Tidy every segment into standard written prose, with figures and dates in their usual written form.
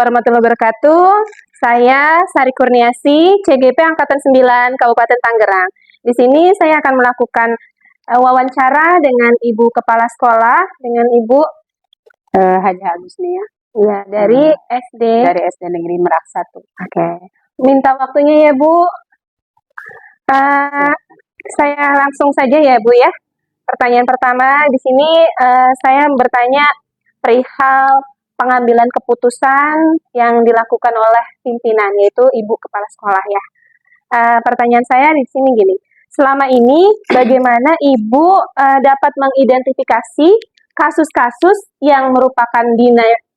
warahmatullahi wabarakatuh. Saya Sari Kurniasi, CGP Angkatan 9 Kabupaten Tangerang. Di sini saya akan melakukan wawancara dengan Ibu Kepala Sekolah, dengan Ibu Haja Agusnia. ya, dari SD. Dari SD Negeri Merak 1. Oke. Minta waktunya ya, Bu. Saya langsung saja ya, Bu ya. Pertanyaan pertama di sini saya bertanya perihal pengambilan keputusan yang dilakukan oleh pimpinan, yaitu Ibu Kepala Sekolah ya. Pertanyaan saya di sini gini, selama ini bagaimana Ibu dapat mengidentifikasi kasus-kasus yang merupakan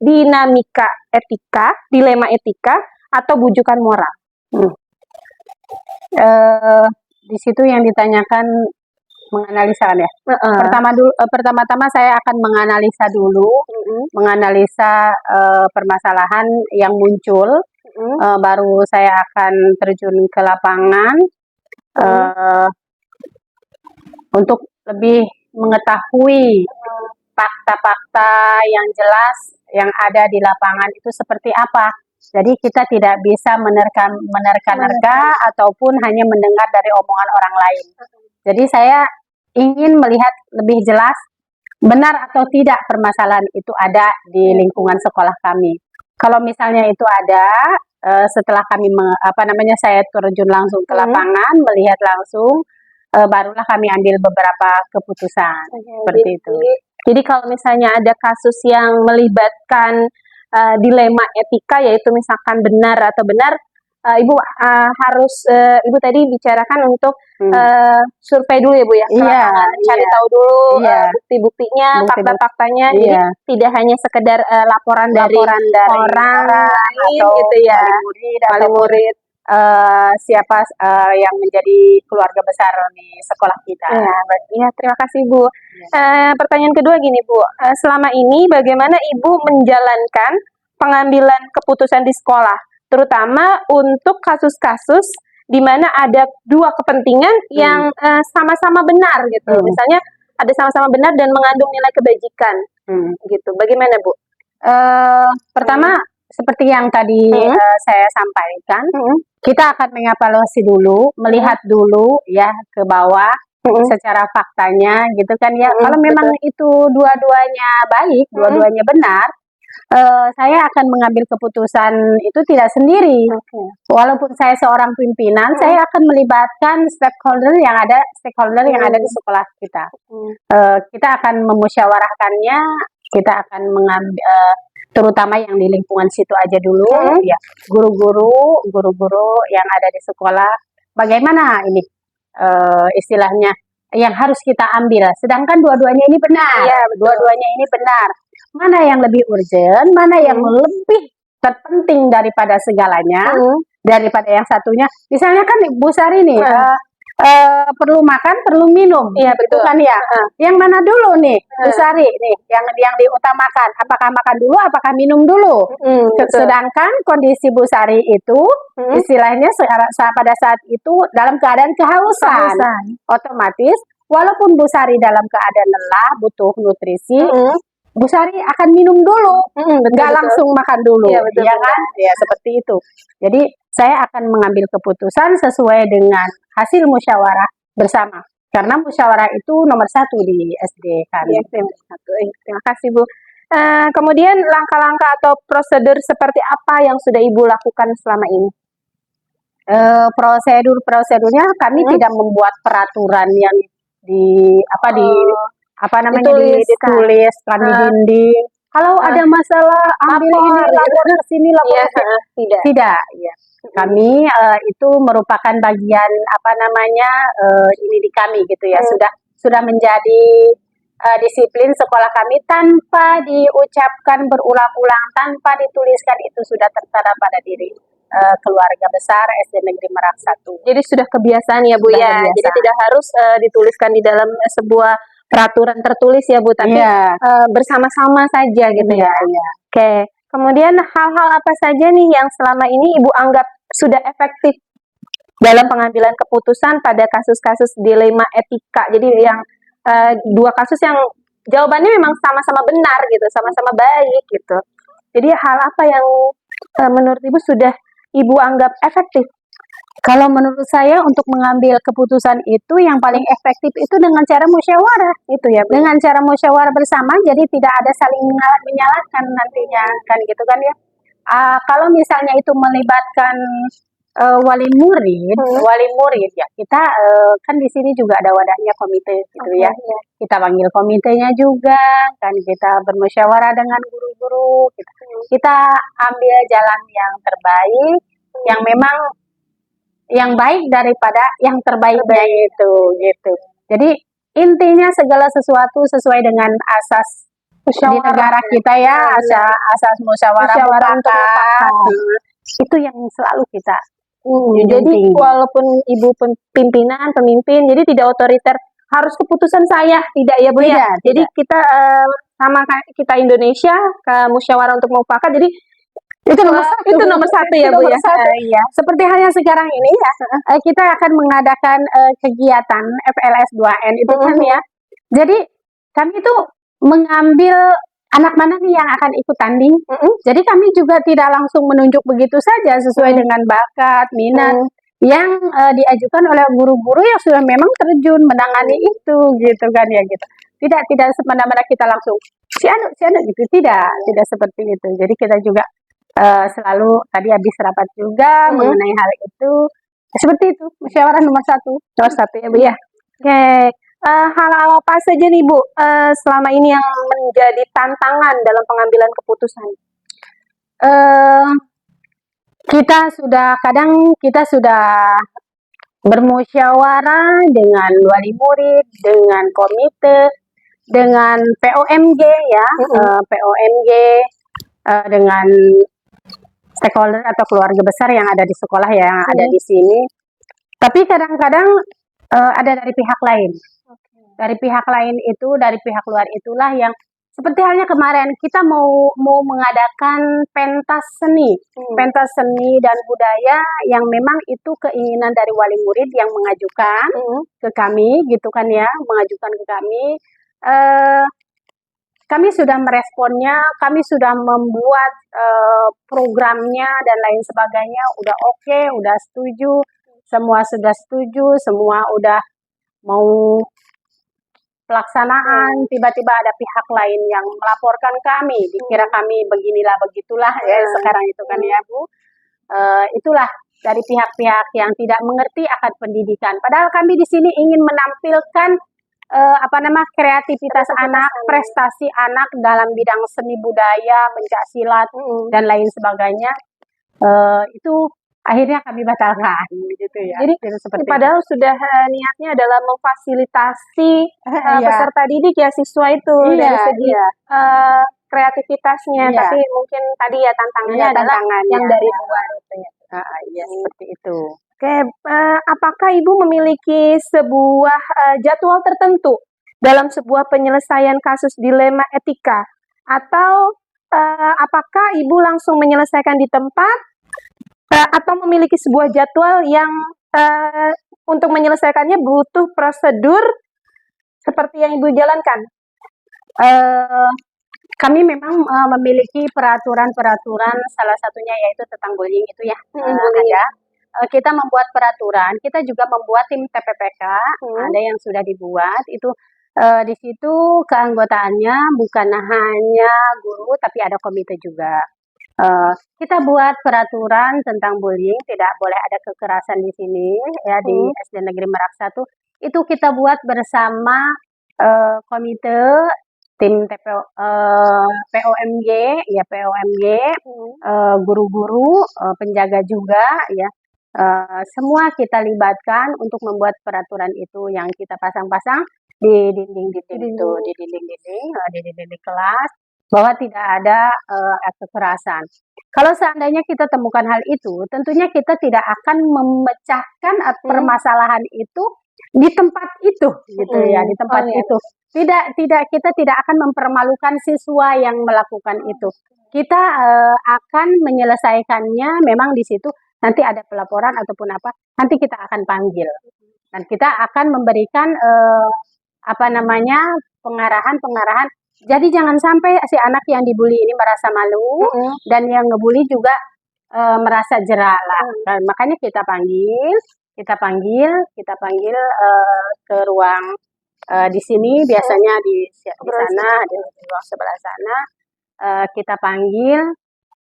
dinamika etika, dilema etika, atau bujukan moral? Di situ yang ditanyakan menganalisa ya. Pertama-tama saya akan menganalisa dulu, menganalisa permasalahan yang muncul. Baru saya akan terjun ke lapangan untuk lebih mengetahui fakta-fakta yang jelas yang ada di lapangan itu seperti apa. Jadi kita tidak bisa menerka-nerka ataupun hanya mendengar dari omongan orang lain. Jadi saya ingin melihat lebih jelas benar atau tidak permasalahan itu ada di lingkungan sekolah kami. Kalau misalnya itu ada, setelah kami saya terjun langsung ke lapangan, melihat langsung, barulah kami ambil beberapa keputusan seperti itu. Jadi kalau misalnya ada kasus yang melibatkan dilema etika, yaitu misalkan benar atau benar, Ibu harus Ibu tadi bicarakan untuk survei dulu ya Bu ya, cari tahu dulu bukti-buktinya, fakta-faktanya, jadi tidak hanya sekedar laporan dari orang lain gitu ya, wali murid, siapa yang menjadi keluarga besar di sekolah kita. Ya, terima kasih Bu. Pertanyaan kedua gini Bu, selama ini bagaimana Ibu menjalankan pengambilan keputusan di sekolah, terutama untuk kasus-kasus di mana ada dua kepentingan yang sama-sama benar gitu. Misalnya ada sama-sama benar dan mengandung nilai kebajikan gitu. Bagaimana Bu? Pertama seperti yang tadi saya sampaikan, kita akan mengevaluasi dulu, melihat dulu ya ke bawah secara faktanya gitu kan ya. Kalau memang itu dua-duanya baik, dua-duanya benar, saya akan mengambil keputusan itu tidak sendiri. Walaupun saya seorang pimpinan, saya akan melibatkan stakeholder yang ada di sekolah kita. Kita akan memusyawarahkannya, kita akan mengambil terutama yang di lingkungan situ aja dulu, ya guru-guru yang ada di sekolah. Bagaimana ini istilahnya yang harus kita ambil? Sedangkan dua-duanya ini benar, dua-duanya ini benar. Mana yang lebih urgent, mana yang lebih terpenting daripada segalanya, daripada yang satunya. Misalnya kan Bu Sari nih, perlu makan, perlu minum, betul kan ya? Yang mana dulu nih, Bu Sari nih, yang diutamakan? Apakah makan dulu, apakah minum dulu? Sedangkan kondisi Bu Sari itu, istilahnya pada saat itu dalam keadaan kehausan. Otomatis, walaupun Bu Sari dalam keadaan lelah, butuh nutrisi, Bu Sari akan minum dulu, nggak langsung makan dulu, ya kan? Ya seperti itu. Jadi saya akan mengambil keputusan sesuai dengan hasil musyawarah bersama. Karena musyawarah itu nomor 1 di SD kami. Terima kasih Bu. Kemudian langkah-langkah atau prosedur seperti apa yang sudah Ibu lakukan selama ini? Prosedurnya kami tidak membuat peraturan yang dituliskan di dinding. Kalau ada masalah ambil ini, lapor ke sini, lapor ke sini. Tidak, ya. Kami itu merupakan bagian ini di kami gitu ya. Sudah menjadi disiplin sekolah kami tanpa diucapkan berulang-ulang, tanpa dituliskan, itu sudah tertera pada diri keluarga besar SD Negeri Merak 1. Jadi sudah kebiasaan ya Bu ya. Jadi tidak harus dituliskan di dalam sebuah peraturan tertulis ya Bu, tapi bersama-sama saja gitu ya. Oke. Kemudian hal-hal apa saja nih yang selama ini Ibu anggap sudah efektif dalam pengambilan keputusan pada kasus-kasus dilema etika? Jadi yang dua kasus yang jawabannya memang sama-sama benar gitu, sama-sama baik gitu. Jadi hal apa yang menurut Ibu sudah Ibu anggap efektif? Kalau menurut saya untuk mengambil keputusan itu yang paling efektif itu dengan cara musyawarah. Itu ya, Bu. Dengan cara musyawarah bersama, jadi tidak ada saling menyalahkan nantinya, kan gitu kan ya. Kalau misalnya itu melibatkan wali murid ya kita kan di sini juga ada wadahnya komite gitu ya. Iya. Kita panggil komitenya juga, kan kita bermusyawarah dengan guru-guru. Kita ambil jalan yang terbaik, yang memang yang baik daripada yang terbaiknya itu gitu. Jadi intinya segala sesuatu sesuai dengan asas di negara kita ya, asas musyawarah mufakat. Itu yang selalu kita Jadi walaupun Ibu pemimpin, jadi tidak otoriter, harus keputusan saya, tidak ya Bu ya. Jadi kita sama kayak kita Indonesia ke musyawarah untuk mufakat, jadi itu nomor satu ya Bu ya. Iya. Seperti halnya sekarang ini ya, kita akan mengadakan kegiatan FLS 2N itu kan ya. Jadi kami itu mengambil anak mana nih yang akan ikut tanding. Jadi kami juga tidak langsung menunjuk begitu saja sesuai dengan bakat, minat yang diajukan oleh guru-guru yang sudah memang terjun menangani itu gitu kan ya gitu. Tidak semena-mena kita langsung si anu gitu, tidak seperti itu. Jadi kita juga selalu tadi habis rapat juga mengenai hal itu. Seperti itu, musyawarah nomor satu ya Bu ya. Oke. Hal apa saja nih Bu selama ini yang menjadi tantangan dalam pengambilan keputusan? Kita sudah bermusyawarah dengan wali murid, dengan komite, dengan POMG ya, POMG dengan stakeholder atau keluarga besar yang ada di sekolah yang ada di sini. Tapi kadang-kadang ada dari pihak lain. Dari pihak lain itu, dari pihak luar itulah yang seperti halnya kemarin kita mau mengadakan pentas seni dan budaya yang memang itu keinginan dari wali murid yang mengajukan ke kami gitu kan ya, mengajukan ke kami. Kami sudah meresponnya, kami sudah membuat programnya dan lain sebagainya, udah oke, udah setuju, semua sudah setuju, semua udah mau pelaksanaan, tiba-tiba ada pihak lain yang melaporkan kami, dikira kami beginilah begitulah ya sekarang itu kan ya Bu. Itulah dari pihak-pihak yang tidak mengerti akan pendidikan. Padahal kami di sini ingin menampilkan kreativitas anak, prestasi anak dalam bidang seni budaya, pencaksilat dan lain sebagainya. Itu akhirnya kami batalkan gitu ya. Jadi padahal sudah niatnya adalah memfasilitasi peserta didik ya, siswa itu dari segi kreativitasnya, tapi mungkin tadi ya tantangannya adalah yang dari luar gitu ya. Seperti itu. Oke, apakah Ibu memiliki sebuah jadwal tertentu dalam sebuah penyelesaian kasus dilema etika, atau apakah Ibu langsung menyelesaikan di tempat atau memiliki sebuah jadwal yang untuk menyelesaikannya butuh prosedur seperti yang Ibu jalankan? Kami memang memiliki peraturan-peraturan, salah satunya yaitu tentang bullying itu ya. Kita membuat peraturan, kita juga membuat tim TPPK, ada yang sudah dibuat, itu di situ keanggotaannya bukan hanya guru, tapi ada komite juga. Kita buat peraturan tentang bullying, tidak boleh ada kekerasan di sini ya di SD Negeri Merak 1. Itu kita buat bersama komite, tim POMG ya, guru-guru, penjaga juga ya. Semua kita libatkan untuk membuat peraturan itu yang kita pasang-pasang di dinding-dinding itu, di dinding-dinding kelas, bahwa tidak ada kekerasan. Kalau seandainya kita temukan hal itu, tentunya kita tidak akan memecahkan permasalahan itu di tempat itu, gitu ya, di tempat itu. Kita tidak akan mempermalukan siswa yang melakukan itu. Kita akan menyelesaikannya memang di situ. Nanti ada pelaporan ataupun apa, nanti kita akan panggil dan kita akan memberikan pengarahan Jadi jangan sampai si anak yang dibully ini merasa malu dan yang ngebully juga merasa jera lah. Dan makanya kita panggil ke ruang di sini biasanya di sana di ruang sebelah sana kita panggil,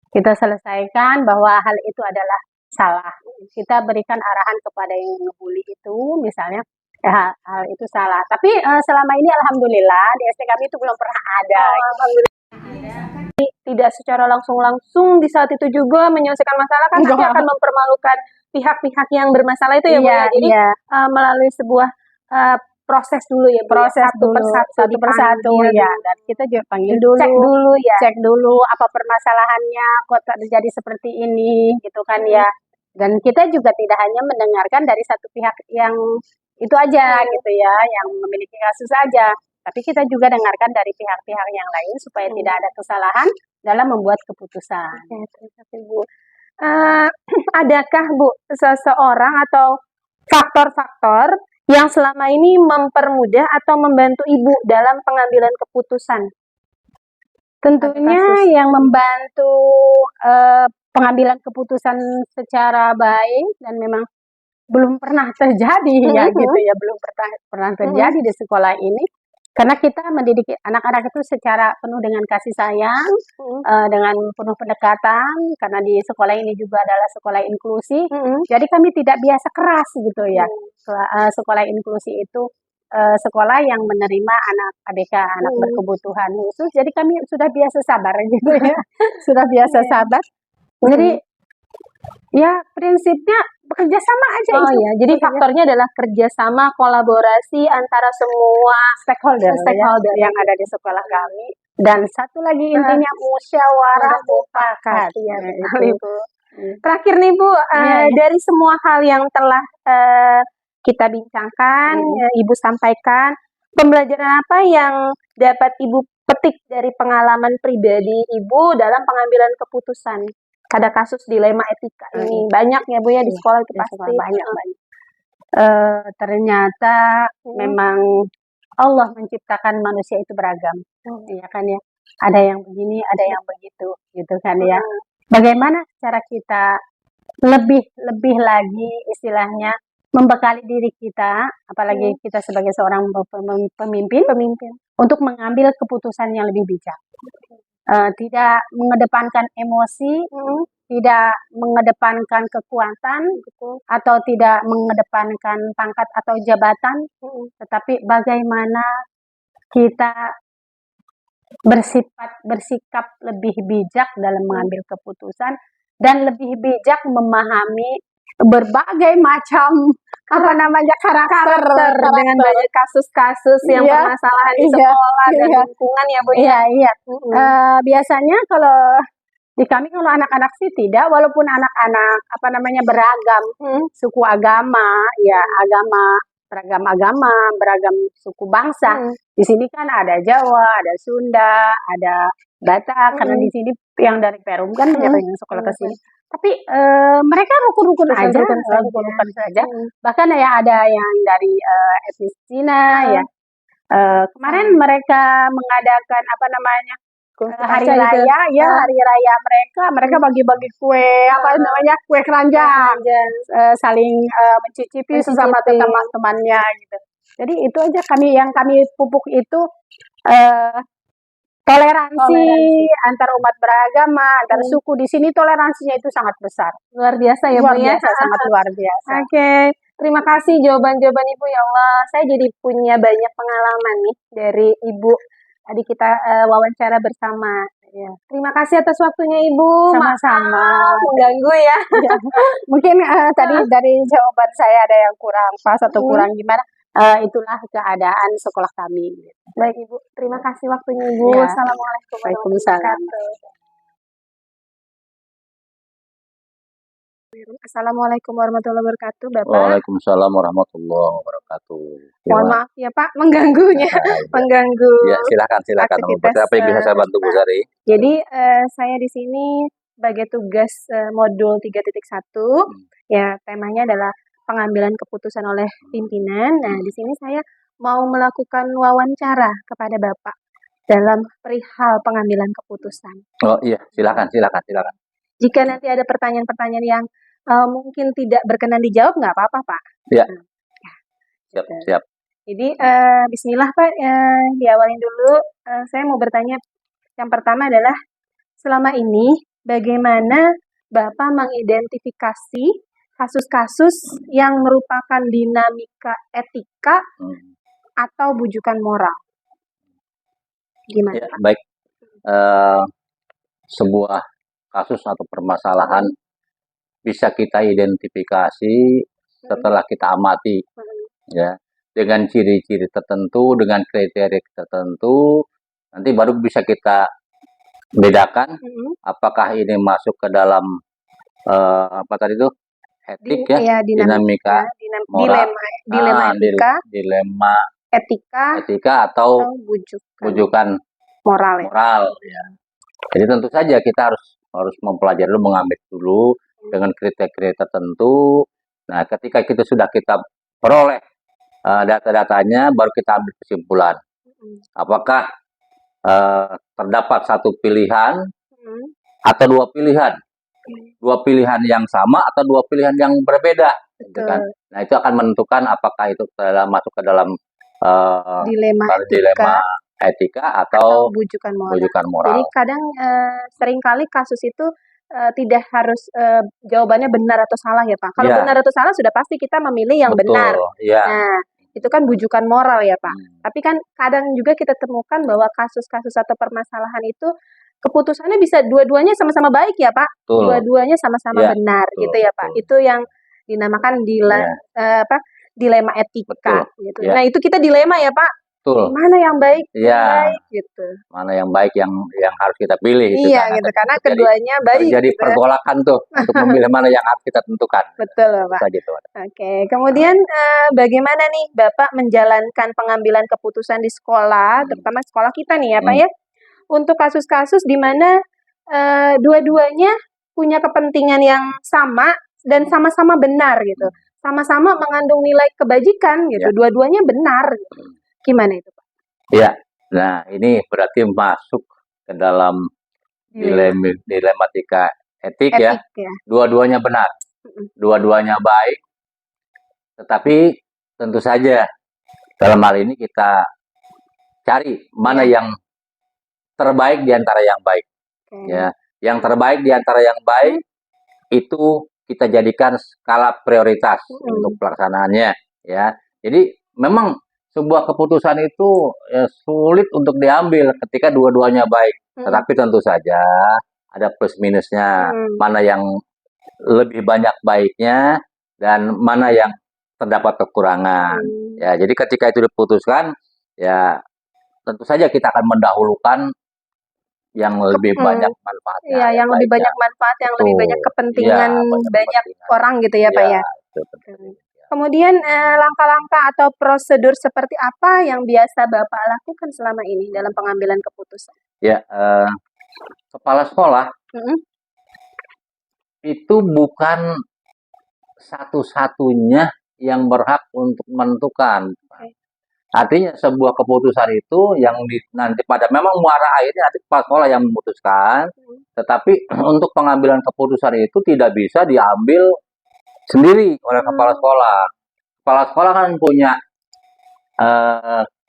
kita selesaikan bahwa hal itu adalah salah. Kita berikan arahan kepada yang ngebully itu, misalnya hal itu salah. Tapi selama ini alhamdulillah di SD kami itu belum pernah ada. Tidak secara langsung di saat itu juga menyelesaikan masalah kan nanti akan mempermalukan pihak-pihak yang bermasalah itu ya Bu ya. Jadi melalui sebuah proses dulu ya Bu, satu persatu ya. Dan kita juga panggil dulu, cek dulu apa permasalahannya, kok terjadi seperti ini gitu kan ya. Dan kita juga tidak hanya mendengarkan dari satu pihak yang itu aja gitu ya, yang memiliki kasus saja, tapi kita juga dengarkan dari pihak-pihak yang lain supaya tidak ada kesalahan dalam membuat keputusan. Terima kasih Bu. Adakah Bu seseorang atau faktor-faktor yang selama ini mempermudah atau membantu Ibu dalam pengambilan keputusan? Tentunya yang membantu pengambilan keputusan secara baik dan memang belum pernah terjadi ya gitu ya, belum pernah terjadi di sekolah ini. Karena kita mendidik anak-anak itu secara penuh dengan kasih sayang, dengan penuh pendekatan, karena di sekolah ini juga adalah sekolah inklusi. Jadi kami tidak biasa keras gitu ya. Sekolah inklusi itu sekolah yang menerima anak ABK, anak berkebutuhan khusus. Jadi kami sudah biasa sabar gitu ya. Sudah biasa sabar. Jadi ya prinsipnya bekerja sama aja itu. Ya, jadi faktornya adalah kerjasama, kolaborasi antara semua stakeholder yang ada di sekolah kami. Dan satu lagi intinya musyawarah mufakat. Ya, Ibu. Terakhir nih Bu, dari semua hal yang telah kita bincangkan, Ibu sampaikan, pembelajaran apa yang dapat Ibu petik dari pengalaman pribadi Ibu dalam pengambilan keputusan pada kasus dilema etika ini? Banyak ya Bu ya di sekolah itu pasti. Banyak. Ternyata memang Allah menciptakan manusia itu beragam, ya kan ya. Ada yang begini, ada yang begitu, gitu kan ya. Bagaimana cara kita lebih lagi istilahnya membekali diri kita, apalagi kita sebagai seorang pemimpin untuk mengambil keputusan yang lebih bijak. Tidak mengedepankan emosi, tidak mengedepankan kekuatan, atau tidak mengedepankan pangkat atau jabatan, tetapi bagaimana kita bersikap lebih bijak dalam mengambil keputusan dan lebih bijak memahami berbagai macam karakter dengan banyak kasus-kasus yang permasalahan di sekolah dan lingkungan ya Bu. Biasanya kalau di kami kalau anak-anak sih tidak, walaupun anak-anak beragam suku agama, beragam agama, beragam suku bangsa. Di sini kan ada Jawa, ada Sunda, ada Batak, karena di sini yang dari Perum kan banyak yang sekolah ke sini. Tapi mereka rukun-rukun saja. Bahkan ya ada yang dari etnis Cina ya. Kemarin mereka mengadakan hari raya, hari raya mereka bagi-bagi kue, kue keranjang, saling mencicipi sesama teman-temannya gitu. Jadi itu aja yang kami pupuk itu toleransi antar umat beragama, antar suku. Di sini toleransinya itu sangat besar. Luar biasa ya Bu ya. Sangat luar biasa. Oke. Terima kasih jawaban-jawaban Ibu ya Allah. Saya jadi punya banyak pengalaman nih dari Ibu. Tadi kita wawancara bersama. Ya. Terima kasih atas waktunya Ibu. Sama-sama. Mengganggu ya. Mungkin tadi dari jawaban saya ada yang kurang pas atau kurang gimana. Itulah keadaan sekolah kami. Baik Ibu, terima kasih waktunya Ibu. Ya. Assalamualaikum warahmatullahi wabarakatuh. Assalamualaikum warahmatullahi wabarakatuh, Bapak. Waalaikumsalam warahmatullahi wabarakatuh. Mohon maaf ya Pak, mengganggunya, mengganggu. Ya, silakan. Apa yang bisa saya bantu Bu Sari? Jadi saya di sini sebagai tugas modul 3.1, ya temanya adalah pengambilan keputusan oleh pimpinan. Nah, di sini saya mau melakukan wawancara kepada Bapak. dalam perihal pengambilan keputusan. Oh iya, silakan. Jika nanti ada pertanyaan-pertanyaan yang mungkin tidak berkenan dijawab, nggak apa-apa, Pak. Ya. Nah, Siap. Jadi, bismillah, Pak, diawalin dulu. Saya mau bertanya, yang pertama adalah, selama ini bagaimana Bapak mengidentifikasi kasus-kasus yang merupakan dinamika etika atau bujukan moral? Gimana, Ya, Pak? baik. Sebuah kasus atau permasalahan bisa kita identifikasi setelah kita amati, ya, dengan ciri-ciri tertentu, dengan kriteria tertentu, nanti baru bisa kita bedakan apakah ini masuk ke dalam apa tadi itu etik ya, dinamika moral, dilema etika, dilema etika atau bujukan moral ya. ya. Jadi tentu saja kita harus mempelajari dulu, mengambil dulu dengan kriteria tertentu. Nah, ketika kita peroleh data-datanya, baru kita ambil kesimpulan. Apakah terdapat satu pilihan atau dua pilihan? Dua pilihan yang sama atau dua pilihan yang berbeda? Gitu kan? Nah, itu akan menentukan apakah itu masuk ke dalam dilema etika atau bujukan moral. Jadi kadang seringkali kasus itu tidak harus jawabannya benar atau salah ya Pak. Kalau benar atau salah sudah pasti kita memilih yang benar. Ya. Nah, itu kan bujukan moral ya Pak. Tapi kan kadang juga kita temukan bahwa kasus-kasus atau permasalahan itu keputusannya bisa dua-duanya sama-sama baik ya Pak. Dua-duanya sama-sama benar gitu ya Pak. Itu yang dinamakan dilema etika gitu. Nah, itu kita dilema ya Pak. Mana yang baik? Gitu. Mana yang baik yang harus kita pilih itu gitu. Karena keduanya baik. Jadi gitu pergolakan tuh untuk memilih mana yang harus kita tentukan. Betul, Pak. Gitu. Oke. Kemudian bagaimana nih Bapak menjalankan pengambilan keputusan di sekolah, terutama sekolah kita nih ya, Pak ya? Untuk kasus-kasus di mana dua-duanya punya kepentingan yang sama dan sama-sama benar gitu. Sama-sama mengandung nilai kebajikan gitu. Dua-duanya benar gitu. Gimana itu, Pak? Ya, nah ini berarti masuk ke dalam dilematika etik ya. Dua-duanya benar, dua-duanya baik, tetapi tentu saja dalam hal ini kita cari mana yang terbaik di antara yang baik. Ya, yang terbaik di antara yang baik itu kita jadikan skala prioritas untuk pelaksanaannya. Ya, jadi memang sebuah keputusan itu sulit untuk diambil ketika dua-duanya baik. Tetapi tentu saja ada plus minusnya. Mana yang lebih banyak baiknya dan mana yang terdapat kekurangan. Ya, jadi ketika itu diputuskan, ya tentu saja kita akan mendahulukan yang lebih banyak manfaatnya. Iya, yang lebih banyak manfaat, yang lebih banyak kepentingan banyak orang gitu ya, Pak ya. Kemudian langkah-langkah atau prosedur seperti apa yang biasa Bapak lakukan selama ini dalam pengambilan keputusan? Ya, kepala sekolah itu bukan satu-satunya yang berhak untuk menentukan. Artinya sebuah keputusan itu yang nanti pada memang muara akhirnya nanti kepala sekolah yang memutuskan, tetapi untuk pengambilan keputusan itu tidak bisa diambil sendiri oleh kepala sekolah. Kepala sekolah kan punya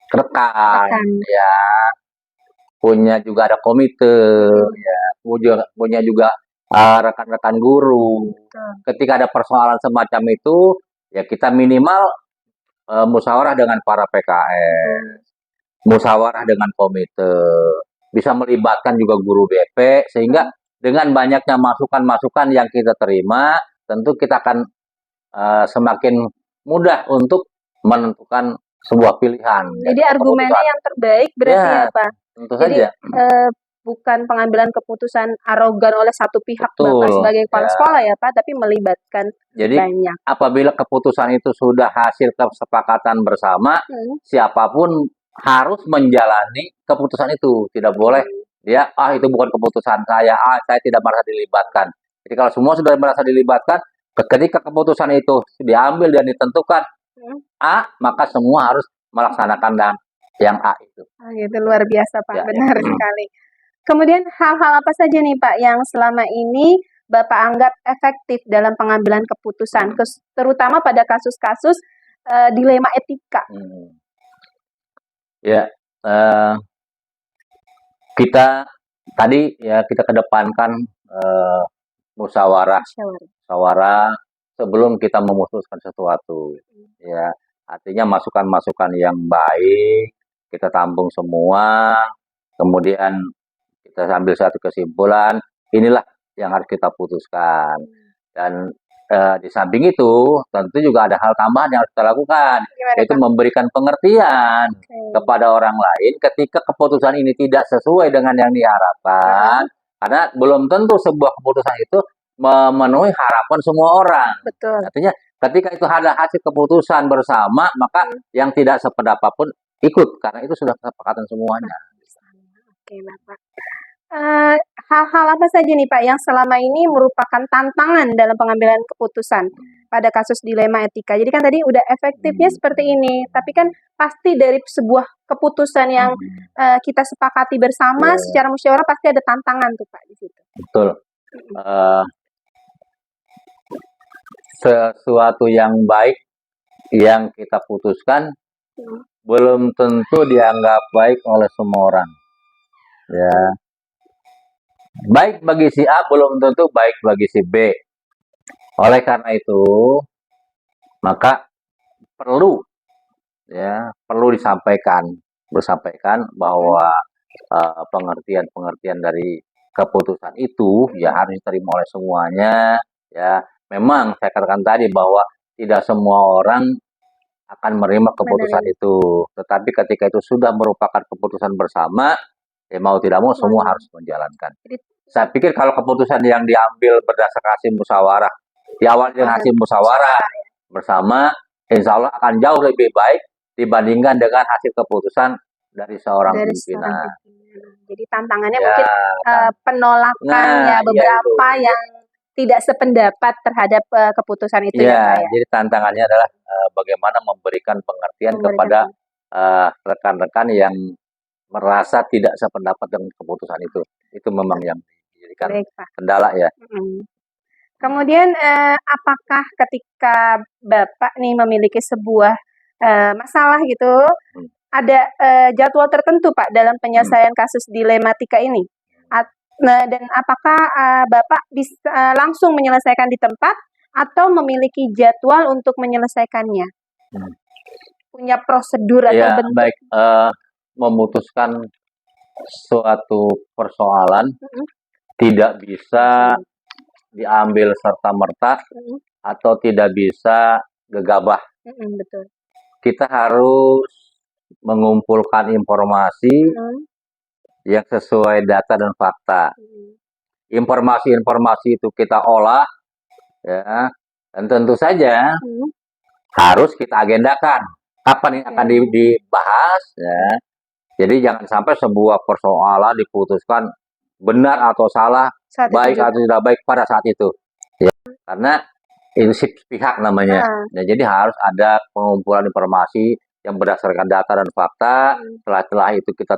rekan, ya, punya juga ada komite, ya, punya juga rekan-rekan guru. Ketika ada persoalan semacam itu, ya kita minimal musyawarah dengan para PKS, musyawarah dengan komite, bisa melibatkan juga guru BP, sehingga dengan banyaknya masukan-masukan yang kita terima, tentu kita akan semakin mudah untuk menentukan sebuah pilihan. Jadi argumennya yang terbaik berarti apa? Tentu saja. Bukan pengambilan keputusan arogan oleh satu pihak Bapak sebagai kepala sekolah ya Pak, tapi melibatkan banyak. Apabila keputusan itu sudah hasil kesepakatan bersama, siapapun harus menjalani keputusan itu. Tidak boleh dia, itu bukan keputusan saya tidak merasa dilibatkan. Jadi kalau semua sudah merasa dilibatkan, ketika keputusan itu diambil dan ditentukan maka semua harus melaksanakan dan yang A itu. Oh, gitu, luar biasa Pak, Ya, benar ya. sekali. Kemudian hal-hal apa saja nih Pak yang selama ini Bapak anggap efektif dalam pengambilan keputusan, terutama pada kasus-kasus dilema etika? Ya, kita tadi ya kita kedepankan musyawarah sebelum kita memutuskan sesuatu. Ya, artinya masukan-masukan yang baik kita tampung semua, kemudian kita ambil satu kesimpulan, inilah yang harus kita putuskan. Dan di samping itu, tentu juga ada hal tambahan yang harus kita lakukan, yaitu memberikan pengertian kepada orang lain ketika keputusan ini tidak sesuai dengan yang diharapkan, karena belum tentu sebuah keputusan itu memenuhi harapan semua orang. Betul. Artinya, ketika itu ada hasil keputusan bersama, maka yang tidak sependapat pun ikut, karena itu sudah kesepakatan semuanya. Oke, Bapak. Hal-hal apa saja nih Pak yang selama ini merupakan tantangan dalam pengambilan keputusan pada kasus dilema etika? Jadi kan tadi udah efektifnya seperti ini, tapi kan pasti dari sebuah keputusan yang kita sepakati bersama secara musyawarah pasti ada tantangan tuh Pak di situ. Betul. Sesuatu yang baik yang kita putuskan belum tentu dianggap baik oleh semua orang. Ya. Baik bagi si A belum tentu baik bagi si B. Oleh karena itu, maka perlu bersampaikan bahwa pengertian dari keputusan itu ya harus diterima oleh semuanya. Ya, memang saya katakan tadi bahwa tidak semua orang akan menerima keputusan itu. Tetapi ketika itu sudah merupakan keputusan bersama, ya mau tidak mau semua harus menjalankan. Saya pikir kalau keputusan yang diambil berdasarkan hasil musyawarah, diawali dengan hasil musyawarah bersama, insya Allah akan jauh lebih baik dibandingkan dengan hasil keputusan dari seorang pimpinan. Jadi tantangannya mungkin penolakan beberapa yang tidak sependapat terhadap keputusan itu ya Pak ya. Jadi tantangannya adalah bagaimana memberikan pengertian kepada rekan-rekan yang merasa tidak sependapat dengan keputusan itu. Itu memang yang dijadikan kendala ya. Kemudian apakah ketika Bapak nih memiliki sebuah masalah gitu, ada jadwal tertentu Pak dalam penyelesaian kasus dilematika ini? Dan apakah Bapak bisa langsung menyelesaikan di tempat atau memiliki jadwal untuk menyelesaikannya? Punya prosedur atau bentuk? Baik. Memutuskan suatu persoalan tidak bisa diambil serta-merta atau tidak bisa gegabah. Betul. Kita harus mengumpulkan informasi yang sesuai data dan fakta. Informasi-informasi itu kita olah, ya, dan tentu saja harus kita agendakan kapan ini akan dibahas, ya. Jadi jangan sampai sebuah persoalan diputuskan benar atau salah, baik atau tidak baik pada saat itu. Ya. Karena itu pihak namanya. Ya, jadi harus ada pengumpulan informasi yang berdasarkan data dan fakta. Setelah itu kita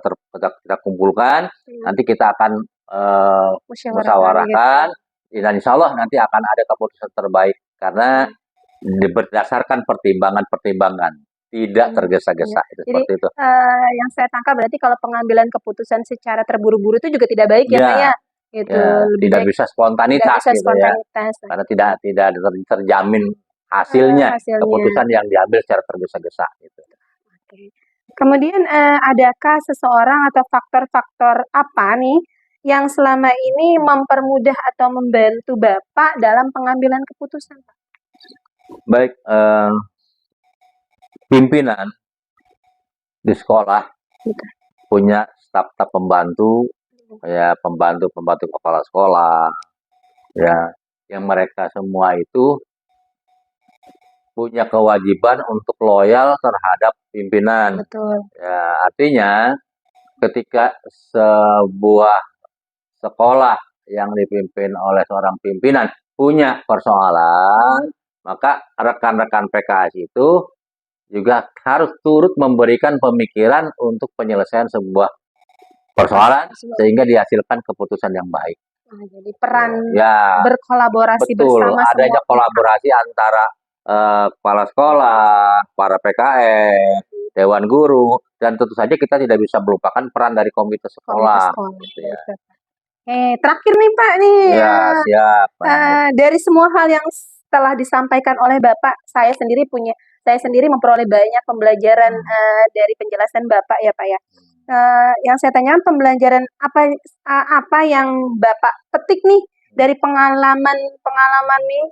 kumpulkan, nanti kita akan musyawarahkan. Dan insya Allah nanti akan ada keputusan terbaik karena berdasarkan pertimbangan-pertimbangan. Tidak tergesa-gesa itu. Jadi, seperti itu. Yang saya tangkap berarti kalau pengambilan keputusan secara terburu-buru itu juga tidak baik ya Pak ya. Gitu. Tidak bisa spontanitas, karena tidak terjamin hasilnya, keputusan yang diambil secara tergesa-gesa. Gitu. Kemudian adakah seseorang atau faktor-faktor apa nih yang selama ini mempermudah atau membantu Bapak dalam pengambilan keputusan Pak? Baik. Pimpinan di sekolah punya staf-staf pembantu, ya pembantu kepala sekolah, ya yang mereka semua itu punya kewajiban untuk loyal terhadap pimpinan. Betul. Ya, artinya ketika sebuah sekolah yang dipimpin oleh seorang pimpinan punya persoalan, maka rekan-rekan PKS itu juga harus turut memberikan pemikiran untuk penyelesaian sebuah persoalan sehingga dihasilkan keputusan yang baik. Jadi peran Ya, berkolaborasi betul. bersama Adanya semua kolaborasi antara kepala sekolah, para PKN, dewan guru, dan tentu saja kita tidak bisa melupakan peran dari komite sekolah. Gitu ya. Terakhir nih Pak nih. Ya, siap. Dari semua hal yang telah disampaikan oleh Bapak, saya sendiri memperoleh banyak pembelajaran dari penjelasan Bapak ya Pak ya. Yang saya tanyakan pembelajaran apa yang Bapak petik nih dari pengalaman nih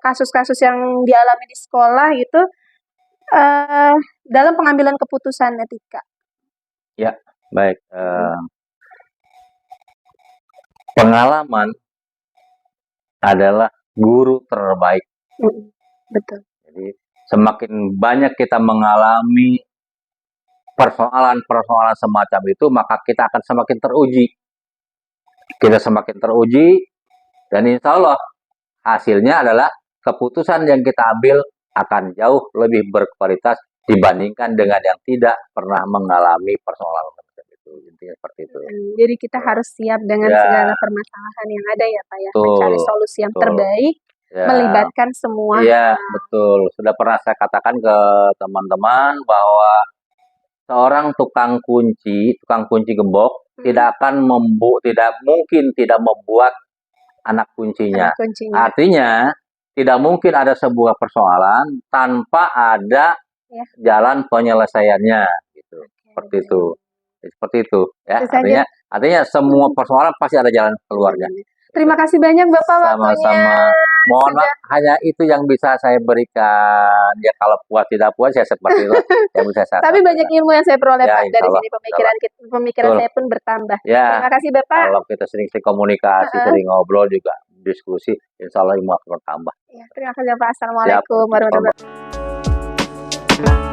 kasus-kasus yang dialami di sekolah gitu dalam pengambilan keputusan etika. Ya, baik. Pengalaman adalah guru terbaik. Betul. Jadi semakin banyak kita mengalami persoalan-persoalan semacam itu, maka kita akan semakin teruji. Kita semakin teruji, dan insya Allah hasilnya adalah keputusan yang kita ambil akan jauh lebih berkualitas dibandingkan dengan yang tidak pernah mengalami persoalan semacam itu. Intinya seperti itu. Jadi kita harus siap dengan segala permasalahan yang ada ya Pak ya, mencari solusi yang terbaik, melibatkan semua. Iya, betul. Sudah pernah saya katakan ke teman-teman bahwa seorang tukang kunci gembok tidak mungkin tidak membuat anak kuncinya. Artinya tidak mungkin ada sebuah persoalan tanpa ada jalan penyelesaiannya, gitu. Seperti itu. Ya, artinya semua persoalan pasti ada jalan keluarnya. Terima kasih banyak Bapak waktunya. Sama-sama. Mohon maaf, hanya itu yang bisa saya berikan. Ya kalau puas tidak puas ya seperti itu yang bisa saya. Tapi banyak ilmu yang saya peroleh Pak dari sini, pemikiran saya pun bertambah. Ya, terima kasih Bapak. Kalau kita sering komunikasi, sering ngobrol juga diskusi, insya Allah ilmu akan bertambah. Ya, terima kasih Bapak. Assalamualaikum warahmatullahi wabarakatuh.